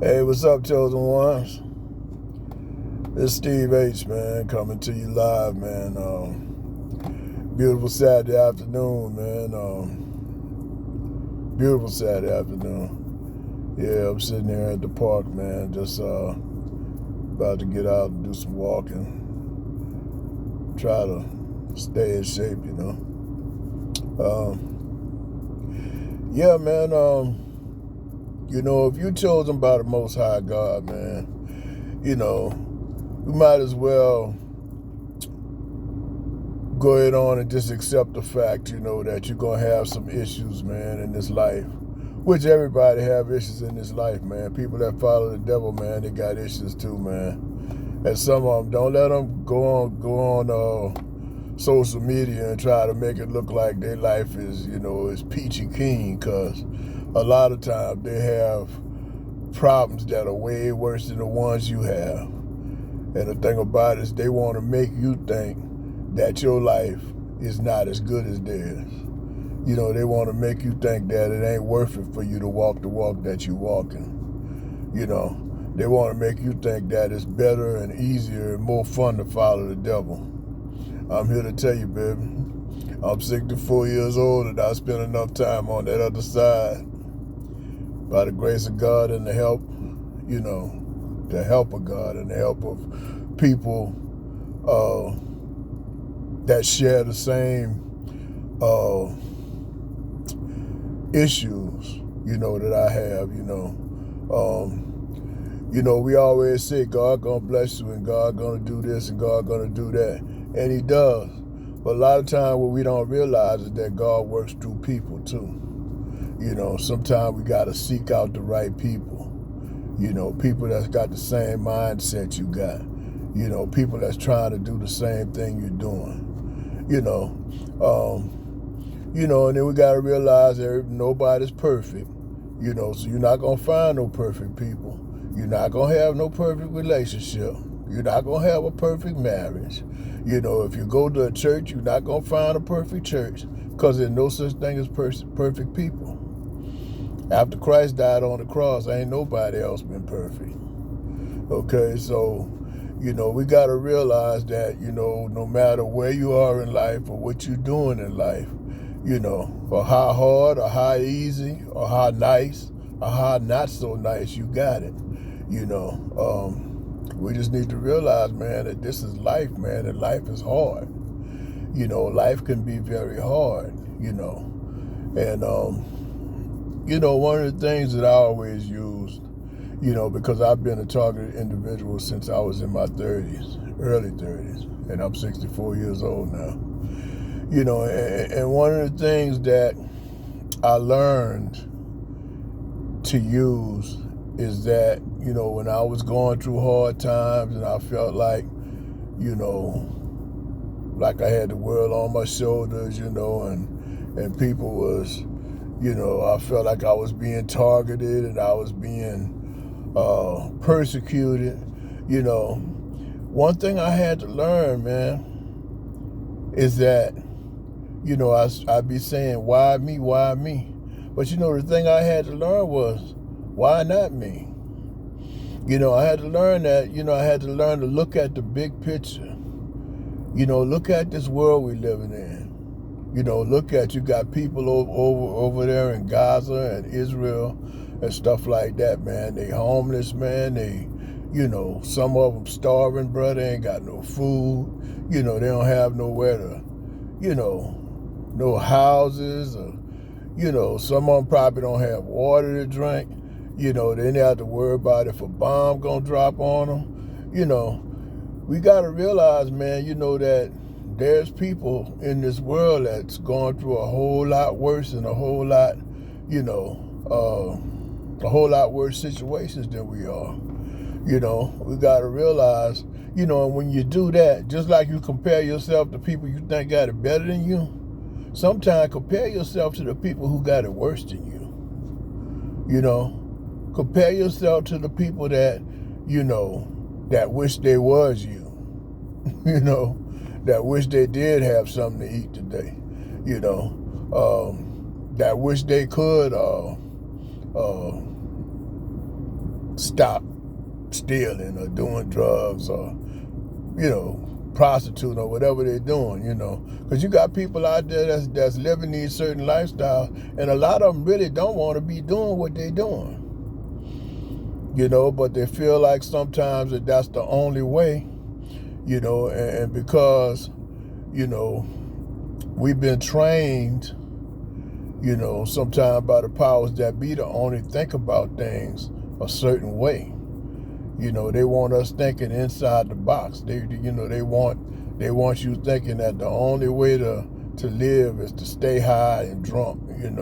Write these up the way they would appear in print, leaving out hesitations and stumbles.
Hey, what's up, chosen ones? It's Steve H, man, coming to you live, man. Beautiful Saturday afternoon, man. Beautiful Saturday afternoon. Yeah, I'm sitting here at the park, man, just about to get out and do some walking. Try to stay in shape. Yeah, man. If you're chosen by the Most High God, man, we might as well go ahead on and just accept the fact, that you're going to have some issues, man, in this life, which everybody have issues in this life, man. People that follow the devil, man, they got issues too, man. And some of them, don't let them go on social media and try to make it look like their life is peachy keen, because a lot of times they have problems that are way worse than the ones you have. And the thing about it is they want to make you think that your life is not as good as theirs. They want to make you think that it ain't worth it for you to walk the walk that you're walking. They want to make you think that it's better and easier and more fun to follow the devil. I'm here to tell you, baby, I'm 64 years old and I spent enough time on that other side. By the grace of God and the help, the help of God and the help of people that share the same issues, that I have, we always say God gonna bless you and God gonna do this and God gonna do that. And he does. But a lot of times what we don't realize is that God works through people too. Sometimes we gotta seek out the right people. People that's got the same mindset you got. People that's trying to do the same thing you're doing. And then we gotta realize that nobody's perfect. So you're not gonna find no perfect people. You're not gonna have no perfect relationship. You're not gonna have a perfect marriage. If you go to a church, you're not gonna find a perfect church, because there's no such thing as perfect people. After Christ died on the cross, ain't nobody else been perfect. Okay, so, we got to realize that, no matter where you are in life or what you're doing in life, or how hard or how easy or how nice or how not so nice you got it, we just need to realize, man, that this is life, man, and life is hard. Life can be very hard, and, one of the things that I always used, because I've been a targeted individual since I was in my 30s, early 30s, and I'm 64 years old now. And one of the things that I learned to use is that, when I was going through hard times and I felt like, like I had the world on my shoulders, and people was, I felt like I was being targeted and I was being persecuted. One thing I had to learn, man, is that, I'd be saying, why me, why me? But, the thing I had to learn was, why not me? I had to learn that, I had to learn to look at the big picture. Look at this world we're living in. Look at, you got people over there in Gaza and Israel and stuff like that, man. They homeless, man. They, some of them starving, brother, ain't got no food. They don't have nowhere to, no houses, or, some of them probably don't have water to drink. They didn't have to worry about if a bomb gonna drop on them. We got to realize, man, that there's people in this world that's going through a whole lot worse and a whole lot worse situations than we are. We got to realize, and when you do that, just like you compare yourself to people you think got it better than you, sometimes compare yourself to the people who got it worse than you. Compare yourself to the people that, that wish they was you. That wish they did have something to eat today. That wish they could stop stealing or doing drugs or, prostituting or whatever they're doing, Because you got people out there that's living these certain lifestyles, and a lot of them really don't want to be doing what they're doing. But they feel like sometimes that's the only way, and because, we've been trained, sometimes by the powers that be to only think about things a certain way. They want us thinking inside the box. They want you thinking that the only way to live is to stay high and drunk, and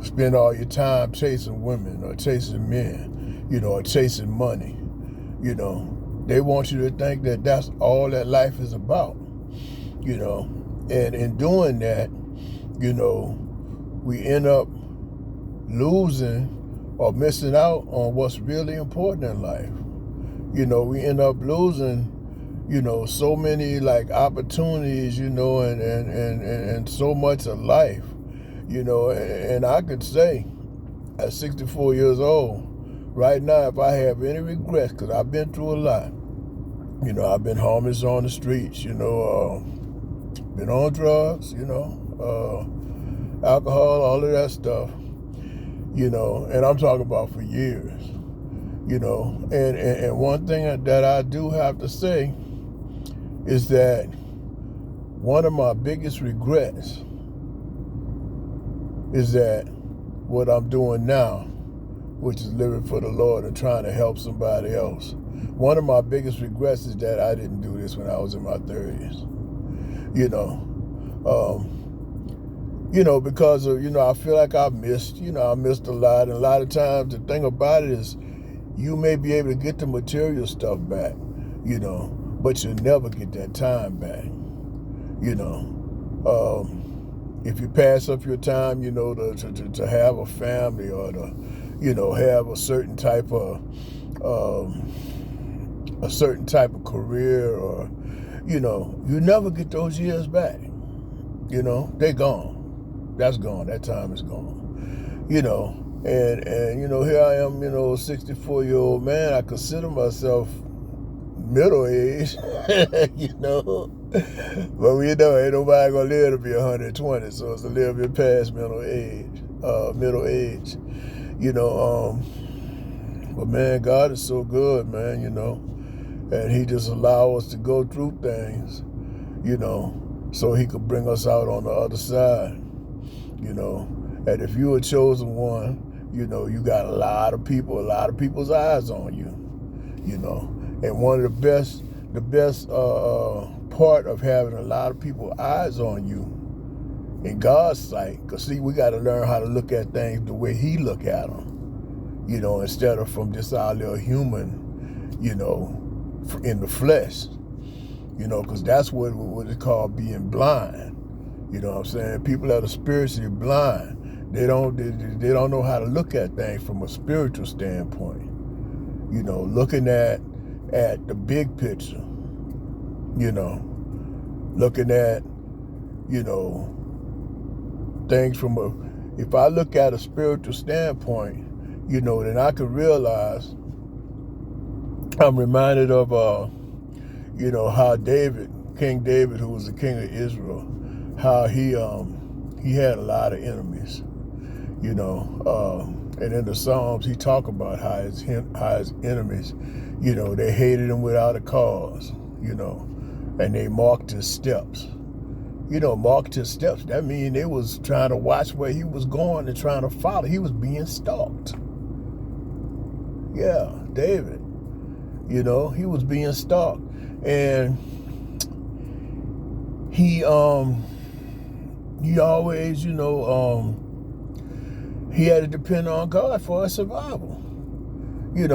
spend all your time chasing women or chasing men, or chasing money. They want you to think that that's all that life is about, and in doing that, we end up losing or missing out on what's really important in life. We end up losing, so many like opportunities, and so much of life, and I could say at 64 years old, right now, if I have any regrets, because I've been through a lot, I've been homeless on the streets, been on drugs, alcohol, all of that stuff. And I'm talking about for years, and one thing that I do have to say is that one of my biggest regrets is that what I'm doing now, which is living for the Lord and trying to help somebody else. One of my biggest regrets is that I didn't do this when I was in my 30s, because of, I feel like I missed a lot. And a lot of times the thing about it is you may be able to get the material stuff back, but you'll never get that time back, if you pass up your time, to have a family or to, have a certain type of career or, you never get those years back, they're gone. That's gone. That time is gone. And here I am, 64-year-old man. I consider myself middle-aged, but ain't nobody gonna live to be 120, so it's a little bit past middle age. But man, God is so good, man, and he just allow us to go through things, so he could bring us out on the other side. And if you a chosen one, you got a lot of people's eyes on you, and one of the best part of having a lot of people's eyes on you in God's sight, because see, we got to learn how to look at things the way he look at them, instead of from just our little human, in the flesh, because that's what it's called being blind. You know what I'm saying? People that are spiritually blind, they don't know how to look at things from a spiritual standpoint. Looking at the big picture. Looking at, things from if I look at a spiritual standpoint, then I could realize, I'm reminded of, how King David, who was the king of Israel, how he had a lot of enemies, and in the Psalms he talk about how his enemies, they hated him without a cause, and they marked his steps. Marked his steps. That means they was trying to watch where he was going and trying to follow. He was being stalked. Yeah, David. He was being stalked, and he always, he had to depend on God for his survival, and,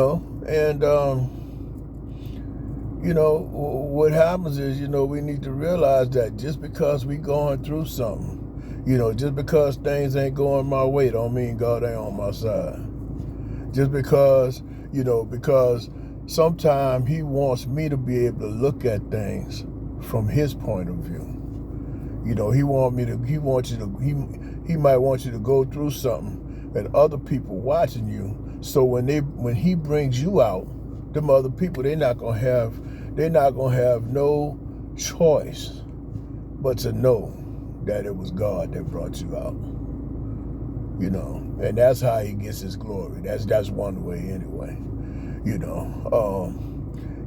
what happens is, we need to realize that just because we going through something, just because things ain't going my way don't mean God ain't on my side. Just because, because sometimes he wants me to be able to look at things from his point of view. He might want you to go through something and other people watching you So when he brings you out, them other people, they're not gonna have no choice but to know that it was God that brought you out. You know, and that's how he gets his glory. That's one way anyway. You know,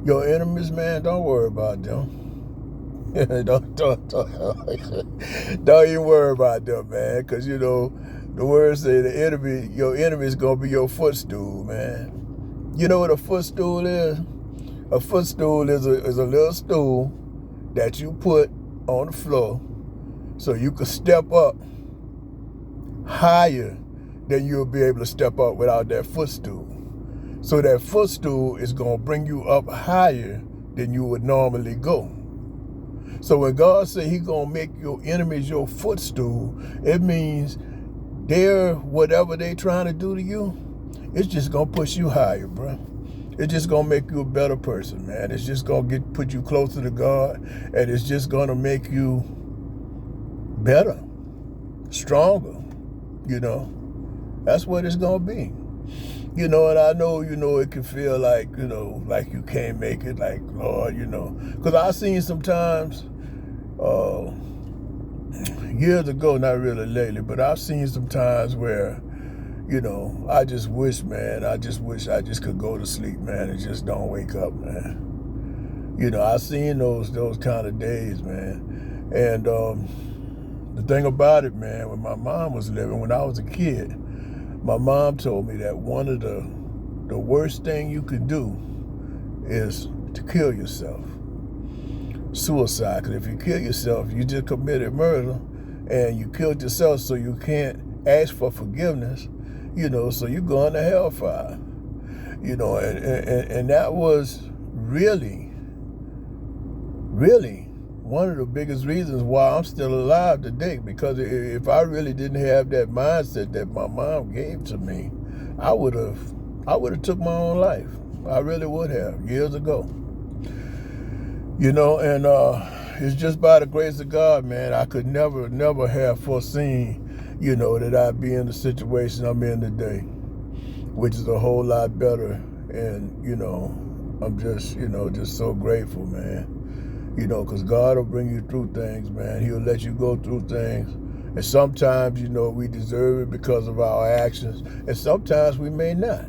your enemies, man, don't worry about them. don't even worry about them, man, because you know the words say your enemy is gonna be your footstool, man. You know what a footstool is? A footstool is a little stool that you put on the floor so you can step up higher than you'll be able to step up without that footstool. So that footstool is going to bring you up higher than you would normally go. So when God says he's going to make your enemies your footstool, it means whatever they trying to do to you, it's just going to push you higher, bro. It's just going to make you a better person, man. It's just going to put you closer to God, and it's just going to make you better, stronger, you know. That's what it's going to be. You know, and I know, you know, it can feel like, you know, like you can't make it, like, Lord, you know. Because I've seen sometimes, years ago, not really lately, but I've seen some times where, you know, I just wish I just could go to sleep, man, and just don't wake up, man. You know, I've seen those kind of days, man. And the thing about it, man, when my mom was living, when I was a kid, my mom told me that one of the worst thing you can do is to kill yourself. Suicide, because if you kill yourself, you just committed murder, and you killed yourself, so you can't ask for forgiveness, you know, so you're going to hellfire. You know, and that was really, really one of the biggest reasons why I'm still alive today, because if I really didn't have that mindset that my mom gave to me, I would have took my own life. I really would have, years ago. You know, and it's just by the grace of God, man. I could never have foreseen, you know, that I'd be in the situation I'm in today, which is a whole lot better. And, you know, I'm just, you know, just so grateful, man. You know, because God will bring you through things, man. He'll let you go through things. And sometimes, you know, we deserve it because of our actions. And sometimes we may not.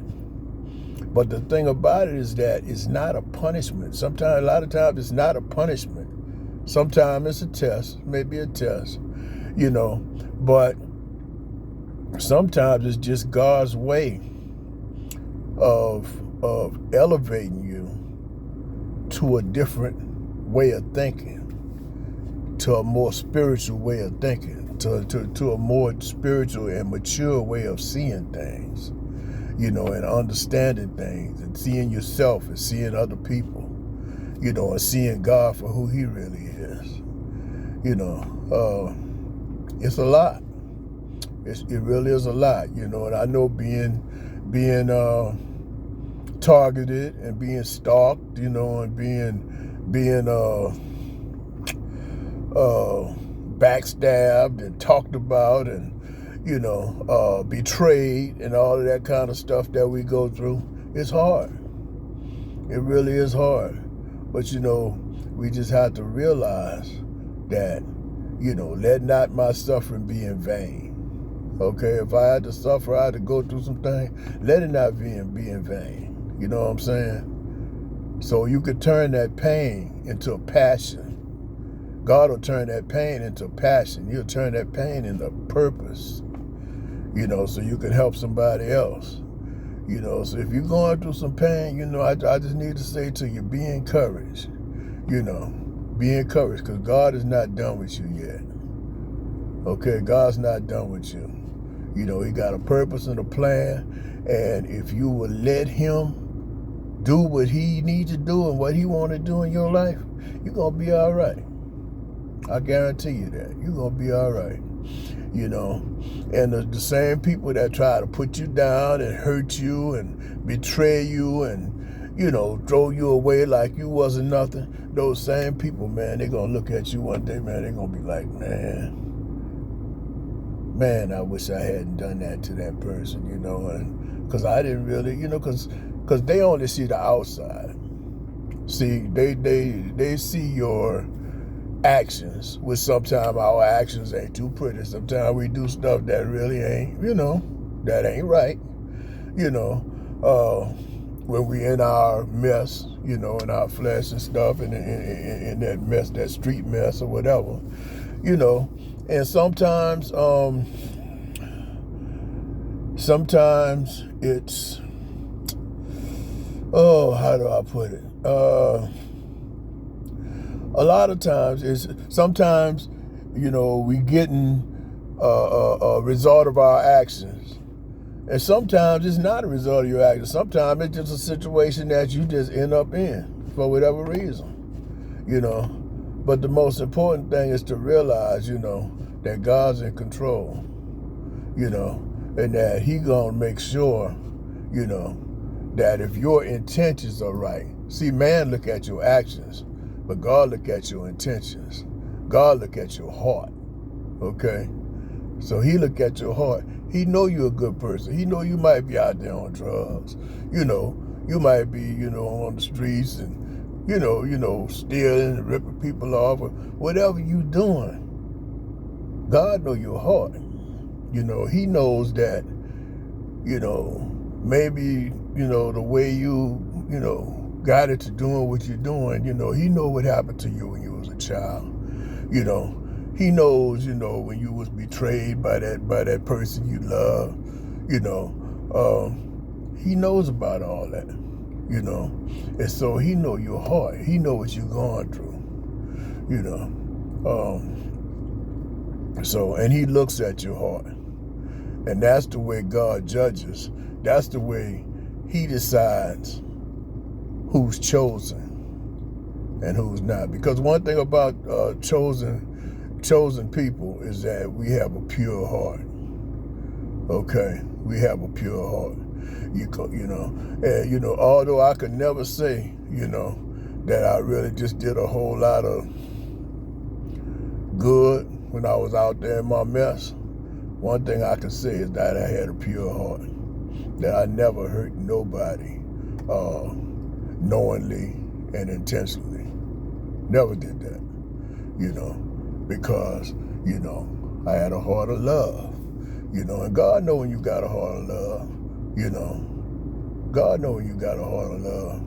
But the thing about it is that it's not a punishment. Sometimes, a lot of times, it's not a punishment. Sometimes it's a test, maybe a test, you know. But sometimes it's just God's way of elevating you to a different way of thinking, to a more spiritual way of thinking, to a more spiritual and mature way of seeing things, you know, and understanding things, and seeing yourself and seeing other people, you know, and seeing God for who he really is. You know, it's a lot. It really is a lot, you know, and I know being targeted and being stalked, you know, and being backstabbed and talked about and, you know, betrayed and all of that kind of stuff that we go through. It's hard. It really is hard. But, you know, we just have to realize that, you know, let not my suffering be in vain. Okay, if I had to suffer, I had to go through some things, let it not be in vain. You know what I'm saying? So you could turn that pain into a passion. God will turn that pain into passion. He'll turn that pain into purpose, you know, so you can help somebody else. You know, so if you're going through some pain, you know, I just need to say to you, be encouraged. You know, be encouraged, because God is not done with you yet. Okay, God's not done with you. You know, he got a purpose and a plan, and if you will let him do what he needs to do and what he want to do in your life, you're going to be all right. I guarantee you that. You're going to be all right. You know, and the same people that try to put you down and hurt you and betray you and, you know, throw you away like you wasn't nothing, those same people, man, they're going to look at you one day, man, they're going to be like, man, man, I wish I hadn't done that to that person, you know, and because I didn't really, you know, because they only see the outside. See, they see your actions, which sometimes our actions ain't too pretty. Sometimes we do stuff that really ain't, you know, that ain't right, you know, when we in our mess, you know, in our flesh and stuff, and in that mess, that street mess or whatever, you know. And sometimes it's, oh, how do I put it? A lot of times sometimes, you know, we getting a result of our actions. And sometimes it's not a result of your actions. Sometimes it's just a situation that you just end up in for whatever reason, you know. But the most important thing is to realize, you know, that God's in control, you know, and that He gonna make sure, you know, that if your intentions are right. See, man look at your actions, but God look at your intentions. God look at your heart, okay? So He look at your heart. He know you're a good person. He know you might be out there on drugs. You know, you might be, you know, on the streets and, you know, stealing and ripping people off or whatever you doing. God know your heart. You know, He knows that, you know, maybe, you know, the way you know, got into doing what you're doing, you know, He know what happened to you when you was a child. You know, He knows, you know, when you was betrayed by that person you love, you know, He knows about all that, you know. And so He know your heart. He know what you're going through, you know. So, and He looks at your heart. And that's the way God judges. That's the way He decides who's chosen and who's not. Because one thing about chosen people is that we have a pure heart. Okay, we have a pure heart. You know, and you know, although I could never say, you know, that I really just did a whole lot of good when I was out there in my mess, one thing I can say is that I had a pure heart. That I never hurt nobody knowingly and intentionally. Never did that, you know, because, you know, I had a heart of love, you know, and God know when you got a heart of love, you know. God know when you got a heart of love.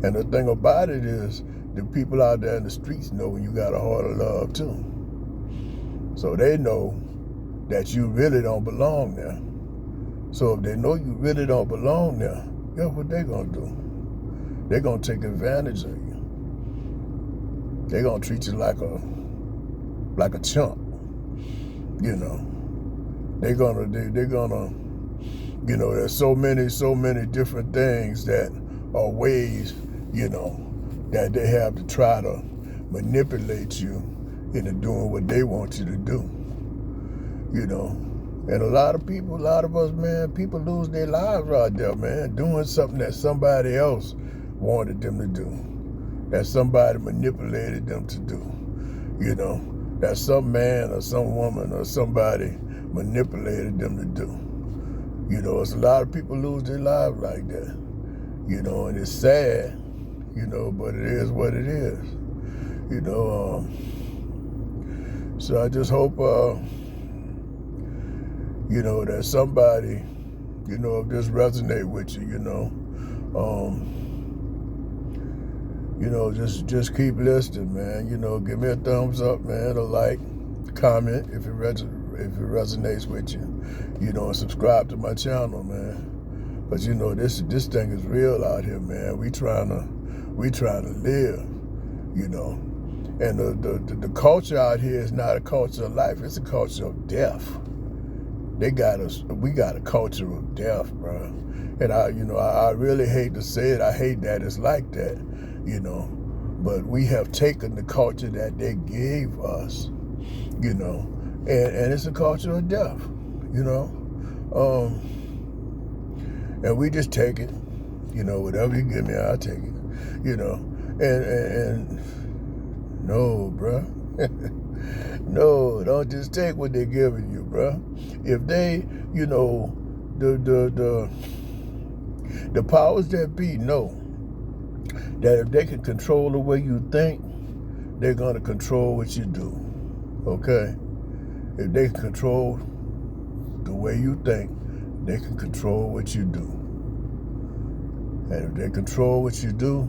And the thing about it is, the people out there in the streets know when you got a heart of love too. So they know that you really don't belong there. So if they know you really don't belong there, guess what they're gonna do? They're gonna take advantage of you. They're gonna treat you like a chump, you know. They're gonna, you know, there's so many different things that are ways, you know, that they have to try to manipulate you into doing what they want you to do, you know. And a lot of us, man, people lose their lives out there, man, doing something that somebody else wanted them to do, that somebody manipulated them to do, you know, that some man or some woman or somebody manipulated them to do. You know, it's a lot of people lose their lives like that, you know, and it's sad, you know, but it is what it is, you know. So I just hope, you know, that somebody, you know, if this resonate with you, you know, just keep listening, man. You know, give me a thumbs up, man, a like, comment if it resonates with you, you know, and subscribe to my channel, man. But you know, this thing is real out here, man. We trying to live, you know. And the culture out here is not a culture of life; it's a culture of death. We got a culture of death, bro. And I really hate to say it. I hate that it's like that, you know. But we have taken the culture that they gave us, you know, and it's a culture of death, you know. And we just take it, you know, whatever you give me, I'll take it, you know. And no, bruh. No, don't just take what they're giving you, bro. If they, you know, the powers that be know that if they can control the way you think, they're going to control what you do. Okay? If they can control the way you think, they can control what you do. And if they control what you do,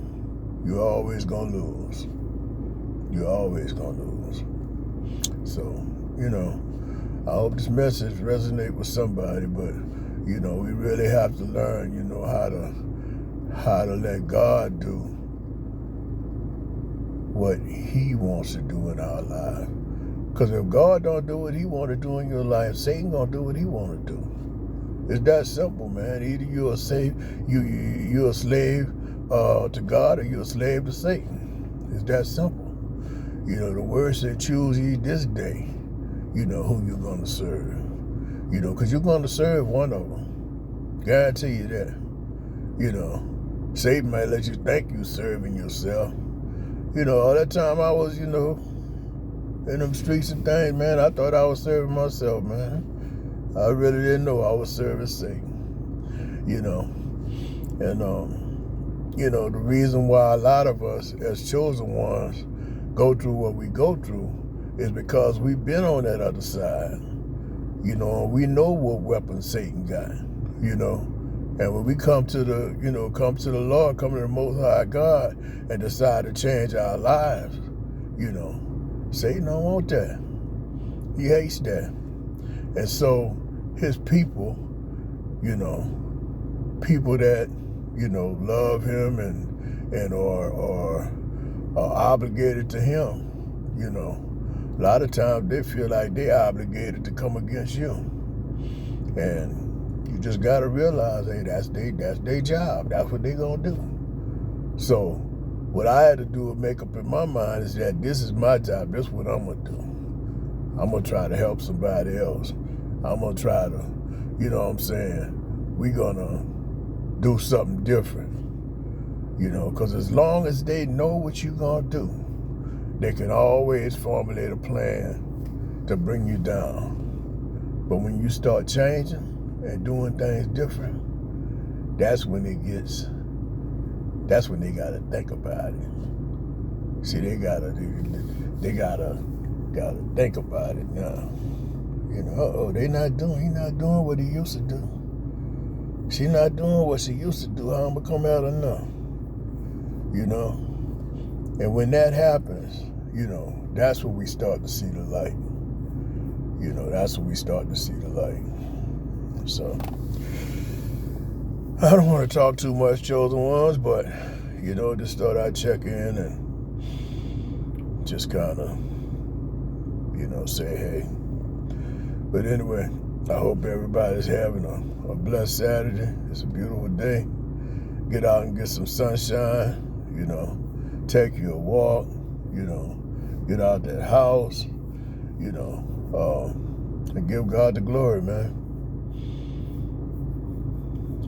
you're always going to lose. You're always going to lose. So, you know, I hope this message resonates with somebody, but, you know, we really have to learn, you know, how to let God do what he wants to do in our life. Because if God don't do what he want to do in your life, Satan going to do what he want to do. It's that simple, man. Either you're a slave to God, or you're a slave to Satan. It's that simple. You know, the word said, choose ye this day, you know, who you're going to serve. You know, because you're going to serve one of them. Guarantee you that. You know, Satan might let you think you're serving yourself. You know, all that time I was, you know, in them streets and things, man, I thought I was serving myself, man. I really didn't know I was serving Satan. You know, and, you know, the reason why a lot of us as chosen ones go through what we go through is because we've been on that other side. You know, we know what weapons Satan got, you know. And when we come to the, you know, come to the Lord, come to the Most High God and decide to change our lives, you know, Satan don't want that. He hates that. And so his people, you know, people that, you know, love him and are obligated to him, you know, a lot of times they feel like they're obligated to come against you. And you just got to realize, hey, that's their job. That's what they're going to do. So what I had to do was make up in my mind is that this is my job. This is what I'm going to do. I'm going to try to help somebody else. I'm going to try to, you know what I'm saying, we're going to do something different. You know, because as long as they know what you're going to do, they can always formulate a plan to bring you down. But when you start changing and doing things different, that's when they got to think about it. See, they got to think about it now. You know, he's not doing what he used to do. She's not doing what she used to do. How I'm going to come out of now? You know? And when that happens, you know, that's when we start to see the light. You know, that's when we start to see the light. So, I don't want to talk too much, chosen ones, but, you know, just thought I'd check in and just kind of, you know, say hey. But anyway, I hope everybody's having a blessed Saturday. It's a beautiful day. Get out and get some sunshine, you know, take you a walk, you know, get out that house, you know, and give God the glory, man.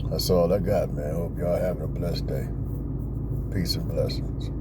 That's all I got, man. Hope y'all having a blessed day. Peace and blessings.